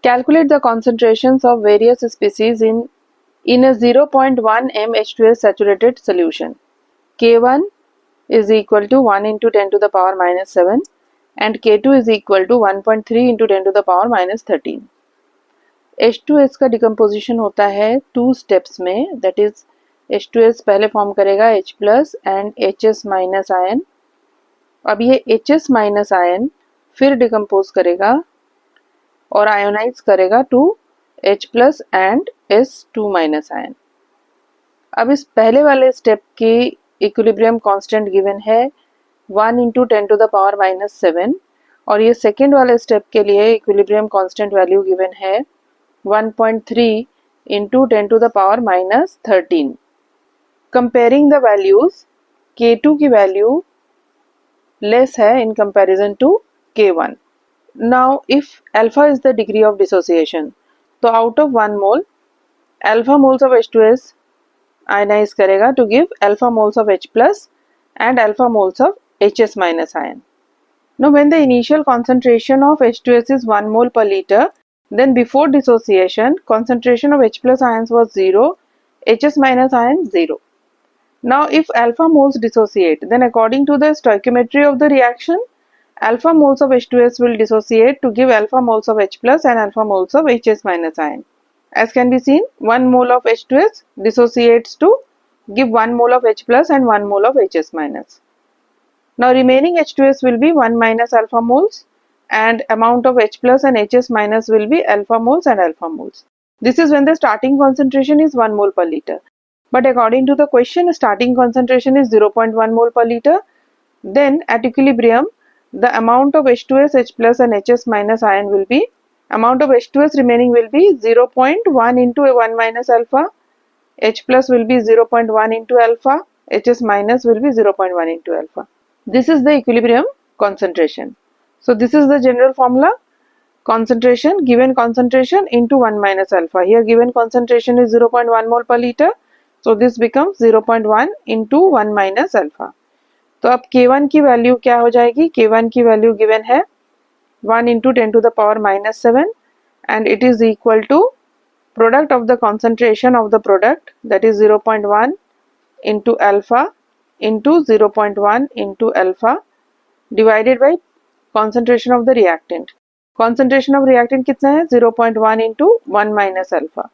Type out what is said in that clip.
Calculate the concentrations of various species in a 0.1 m H2S saturated solution. K1 is equal to 1 into 10 to the power minus 7 and K2 is equal to 1.3 into 10 to the power minus 13. H2S का decomposition होता है 2 steps में, that is H2S पहले form करेगा H plus and HS minus ion. अब ये HS minus ion फिर decompose करेगा और आयोनाइज करेगा to H plus and S2 minus ion. अब इस पहले वाले स्टेप की इक्विलिब्रियम कांस्टेंट गिवन है 1 into 10 to the power minus 7 और ये सेकेंड वाले स्टेप के लिए इक्विलिब्रियम कांस्टेंट वैल्यू गिवन है 1.3 into 10 to the power minus 13. Comparing the values, K2 की वैल्यू लेस है in comparison to K1. Now if alpha is the degree of dissociation, तो out of 1 mole alpha moles of H2S ionize करेगा to give alpha moles of H plus and alpha moles of HS minus ion. Now when the initial concentration of H2S is 1 mole per liter, then before dissociation concentration of H plus ions was 0, HS minus ion 0. Now if alpha moles dissociate, then according to the stoichiometry of the reaction, alpha moles of H2S will dissociate to give alpha moles of H plus and alpha moles of HS minus ion. As can be seen, 1 mole of H2S dissociates to give 1 mole of H plus and 1 mole of HS minus. Now remaining H2S will be 1 minus alpha moles and amount of H plus and HS minus will be alpha moles and alpha moles. This is when the starting concentration is 1 mole per liter. But according to the question, starting concentration is 0.1 mole per liter. Then at equilibrium, the amount of H2S, H plus and HS minus ion will be, amount of H2S remaining will be 0.1 into 1 minus alpha, H plus will be 0.1 into alpha, HS minus will be 0.1 into alpha. This is the equilibrium concentration. So this is the general formula, concentration, given concentration into 1 minus alpha. Here given concentration is 0.1 mole per liter. So this becomes 0.1 into 1 minus alpha. तो अब K1 की value क्या हो जाएगी? K1 की value given है 1 into 10 to the power minus 7 and it is equal to product of the concentration of the product, that is 0.1 into alpha into 0.1 into alpha divided by concentration of the reactant. Concentration of reactant कितना है? 0.1 into 1 minus alpha.